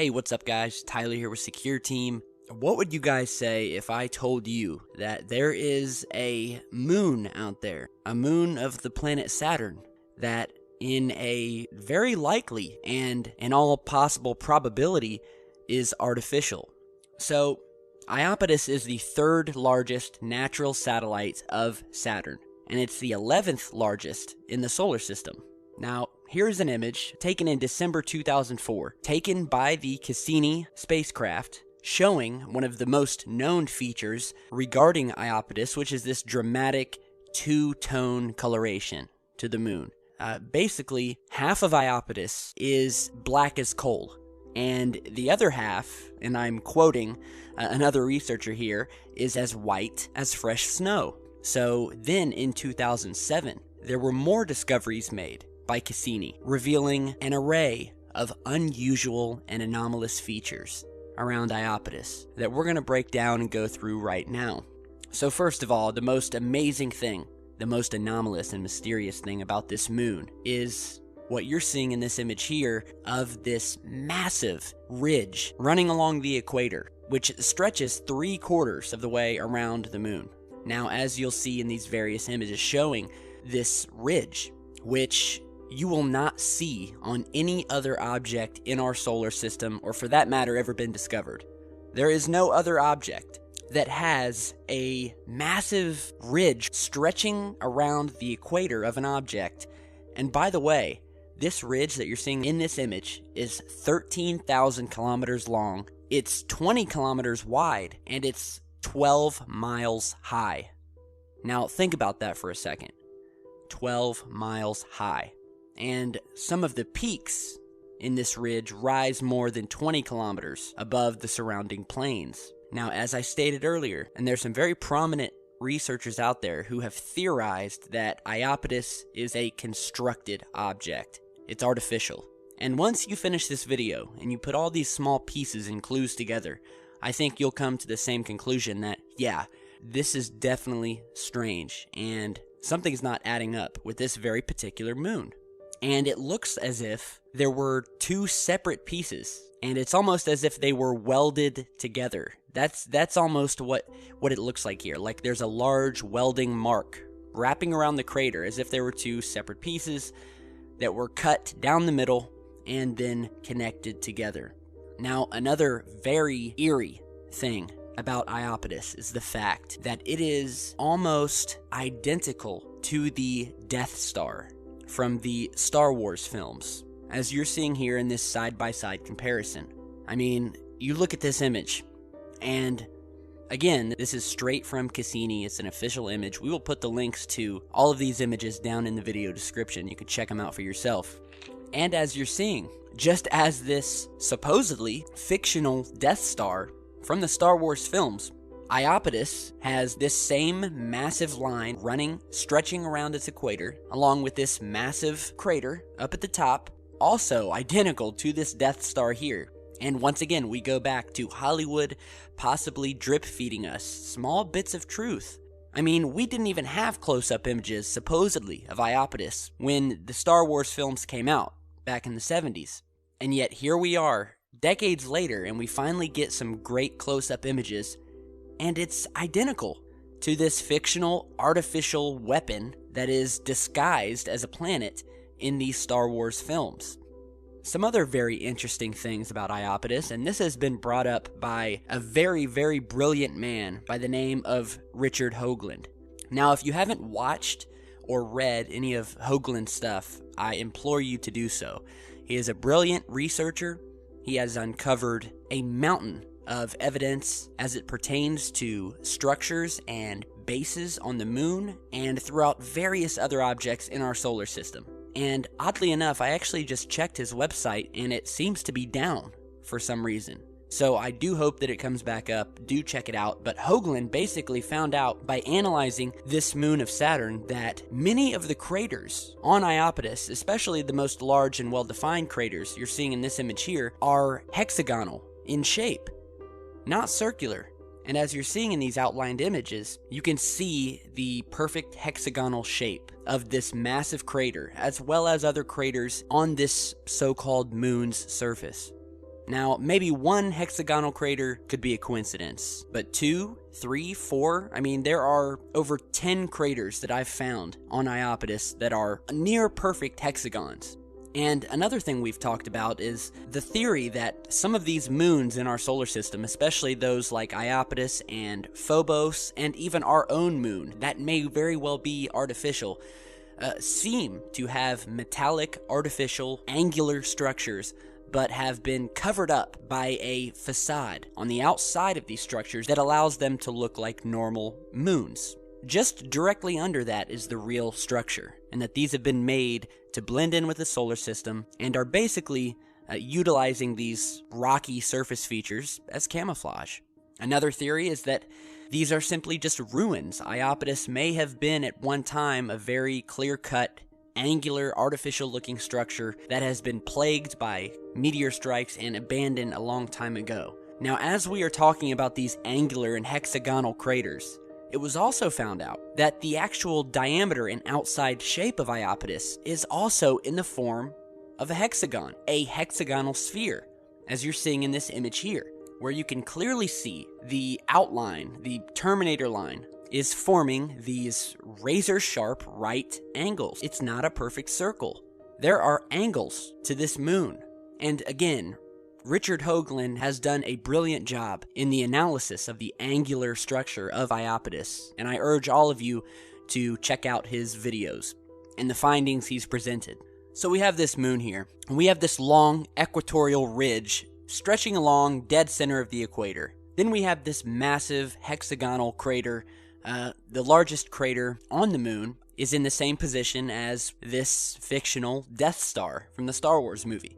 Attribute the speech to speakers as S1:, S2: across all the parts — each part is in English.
S1: Hey, what's up guys? Tyler here with Secure Team. What would you guys say if I told you that there is a moon out there, a moon of the planet Saturn, that in a very likely and in all possible probability is artificial? So, Iapetus is the third largest natural satellite of Saturn, and it's the 11th largest in the solar system. Now, here's an image taken in December 2004, taken by the Cassini spacecraft, showing one of the most known features regarding Iapetus, which is this dramatic two-tone coloration to the moon. Basically, half of Iapetus is black as coal, and the other half, and I'm quoting another researcher here, is as white as fresh snow. So then in 2007, there were more discoveries made by Cassini, revealing an array of unusual and anomalous features around Iapetus that we're going to break down and go through right now. So first of all, the most amazing thing, the most anomalous and mysterious thing about this moon is what you're seeing in this image here of this massive ridge running along the equator, which stretches 3/4 of the way around the moon. Now, as you'll see in these various images showing this ridge, which you will not see on any other object in our solar system, or for that matter, ever been discovered. There is no other object that has a massive ridge stretching around the equator of an object. And by the way, this ridge that you're seeing in this image is 13,000 kilometers long, it's 20 kilometers wide, and it's 12 miles high. Now think about that for a second. 12 miles high. And some of the peaks in this ridge rise more than 20 kilometers above the surrounding plains. Now, as I stated earlier, and there's some very prominent researchers out there who have theorized that Iapetus is a constructed object. It's artificial. And once you finish this video and you put all these small pieces and clues together, I think you'll come to the same conclusion that, yeah, this is definitely strange and something's not adding up with this very particular moon. And it looks as if there were two separate pieces, and it's almost as if they were welded together. That's almost what it looks like here. Like there's a large welding mark wrapping around the crater, as if there were two separate pieces that were cut down the middle and then connected together. Now, another very eerie thing about Iapetus is the fact that it is almost identical to the Death Star from the Star Wars films, as you're seeing here in this side-by-side comparison. I mean, you look at this image, and again, this is straight from Cassini. It's an official image. We will put the links to all of these images down in the video description. You can check them out for yourself. And as you're seeing, just as this supposedly fictional Death Star from the Star Wars films, Iapetus has this same massive line stretching around its equator, along with this massive crater up at the top, also identical to this Death Star here. And once again, we go back to Hollywood possibly drip feeding us small bits of truth. I mean, we didn't even have close-up images, supposedly, of Iapetus when the Star Wars films came out back in the 70s. And yet here we are, decades later, and we finally get some great close-up images, and it's identical to this fictional artificial weapon that is disguised as a planet in these Star Wars films. Some other very interesting things about Iapetus, and this has been brought up by a very, very brilliant man by the name of Richard Hoagland. Now, if you haven't watched or read any of Hoagland's stuff, I implore you to do so. He is a brilliant researcher. He has uncovered a mountain of evidence as it pertains to structures and bases on the moon and throughout various other objects in our solar system. And oddly enough, I actually just checked his website and it seems to be down for some reason. So I do hope that it comes back up. Do check it out. But Hoagland basically found out by analyzing this moon of Saturn that many of the craters on Iapetus, especially the most large and well-defined craters you're seeing in this image here, are hexagonal in shape, not circular. And as you're seeing in these outlined images, you can see the perfect hexagonal shape of this massive crater, as well as other craters on this so-called moon's surface. Now, maybe one hexagonal crater could be a coincidence, but 2, 3, 4, I mean, there are over 10 craters that I've found on Iapetus that are near perfect hexagons. And another thing we've talked about is the theory that some of these moons in our solar system, especially those like Iapetus and Phobos, and even our own moon, that may very well be artificial, seem to have metallic, artificial, angular structures, but have been covered up by a facade on the outside of these structures that allows them to look like normal moons. Just directly under that is the real structure, and that these have been made to blend in with the solar system and are basically utilizing these rocky surface features as camouflage. Another theory is that these are simply just ruins. Iapetus may have been at one time a very clear-cut, angular, artificial-looking structure that has been plagued by meteor strikes and abandoned a long time ago. Now, as we are talking about these angular and hexagonal craters, it was also found out that the actual diameter and outside shape of Iapetus is also in the form of a hexagon, a hexagonal sphere, as you're seeing in this image here, where you can clearly see the outline, the terminator line, is forming these razor-sharp right angles. It's not a perfect circle. There are angles to this moon. And again, Richard Hoagland has done a brilliant job in the analysis of the angular structure of Iapetus, and I urge all of you to check out his videos and the findings he's presented. So we have this moon here, and we have this long equatorial ridge stretching along dead center of the equator. Then we have this massive hexagonal crater. The largest crater on the moon is in the same position as this fictional Death Star from the Star Wars movie.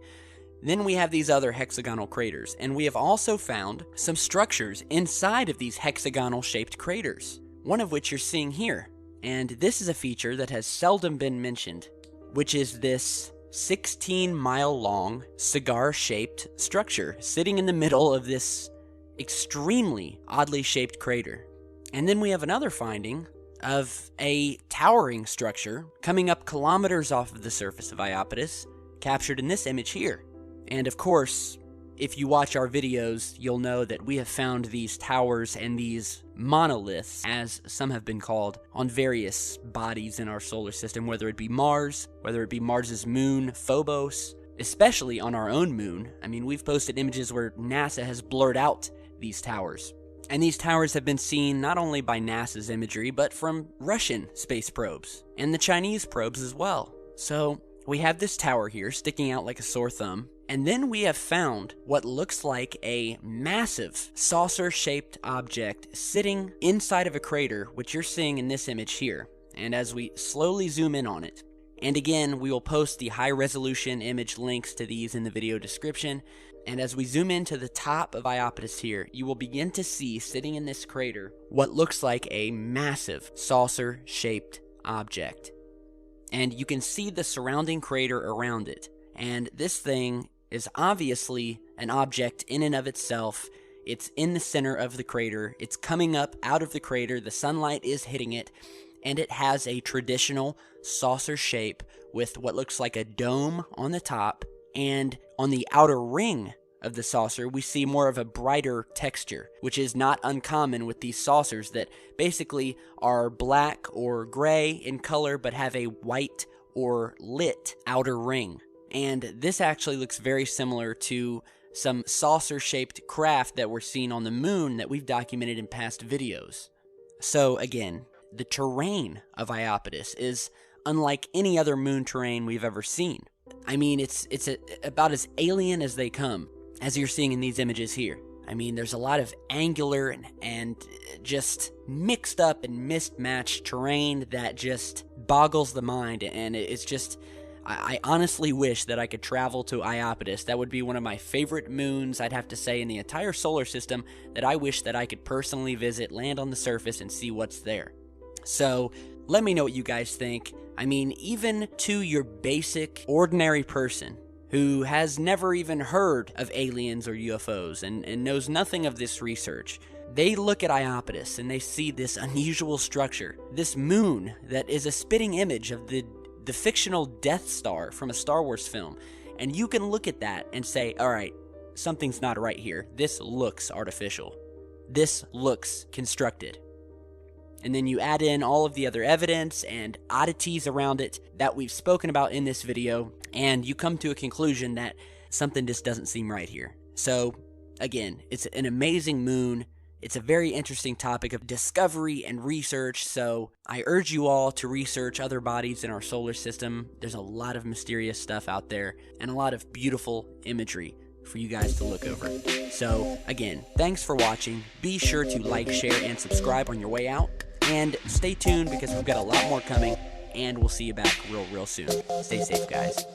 S1: Then we have these other hexagonal craters, and we have also found some structures inside of these hexagonal-shaped craters, one of which you're seeing here. And this is a feature that has seldom been mentioned, which is this 16-mile-long cigar-shaped structure sitting in the middle of this extremely oddly shaped crater. And then we have another finding of a towering structure coming up kilometers off of the surface of Iapetus, captured in this image here. And of course, if you watch our videos, you'll know that we have found these towers and these monoliths, as some have been called, on various bodies in our solar system, whether it be Mars, whether it be Mars's moon, Phobos, especially on our own moon. I mean, we've posted images where NASA has blurred out these towers. And these towers have been seen not only by NASA's imagery, but from Russian space probes, and the Chinese probes as well. So we have this tower here sticking out like a sore thumb, and then we have found what looks like a massive saucer-shaped object sitting inside of a crater, which you're seeing in this image here. And as we slowly zoom in on it, and again, we will post the high-resolution image links to these in the video description, and as we zoom into the top of Iapetus here, you will begin to see, sitting in this crater, what looks like a massive saucer-shaped object. And you can see the surrounding crater around it. And this thing is obviously an object in and of itself. It's in the center of the crater. It's coming up out of the crater. The sunlight is hitting it. And it has a traditional saucer shape with what looks like a dome on the top. And on the outer ring of the saucer, we see more of a brighter texture, which is not uncommon with these saucers that basically are black or gray in color but have a white or lit outer ring. And this actually looks very similar to some saucer-shaped craft that were seen on the moon that we've documented in past videos. So again, the terrain of Iapetus is unlike any other moon terrain we've ever seen. I mean, it's about as alien as they come, as you're seeing in these images here. I mean, there's a lot of angular and just mixed up and mismatched terrain that just boggles the mind, and it's just... I honestly wish that I could travel to Iapetus. That would be one of my favorite moons, I'd have to say, in the entire solar system, that I wish that I could personally visit, land on the surface, and see what's there. So, let me know what you guys think. I mean, even to your basic, ordinary person who has never even heard of aliens or UFOs and knows nothing of this research, they look at Iapetus and they see this unusual structure, this moon that is a spitting image of the fictional Death Star from a Star Wars film, and you can look at that and say, alright, something's not right here. This looks artificial. This looks constructed. And then you add in all of the other evidence and oddities around it that we've spoken about in this video, and you come to a conclusion that something just doesn't seem right here. So, again, it's an amazing moon. It's a very interesting topic of discovery and research, so I urge you all to research other bodies in our solar system. There's a lot of mysterious stuff out there, and a lot of beautiful imagery for you guys to look over. So, again, thanks for watching. Be sure to like, share, and subscribe on your way out. And stay tuned because we've got a lot more coming, and we'll see you back real soon. Stay safe, guys.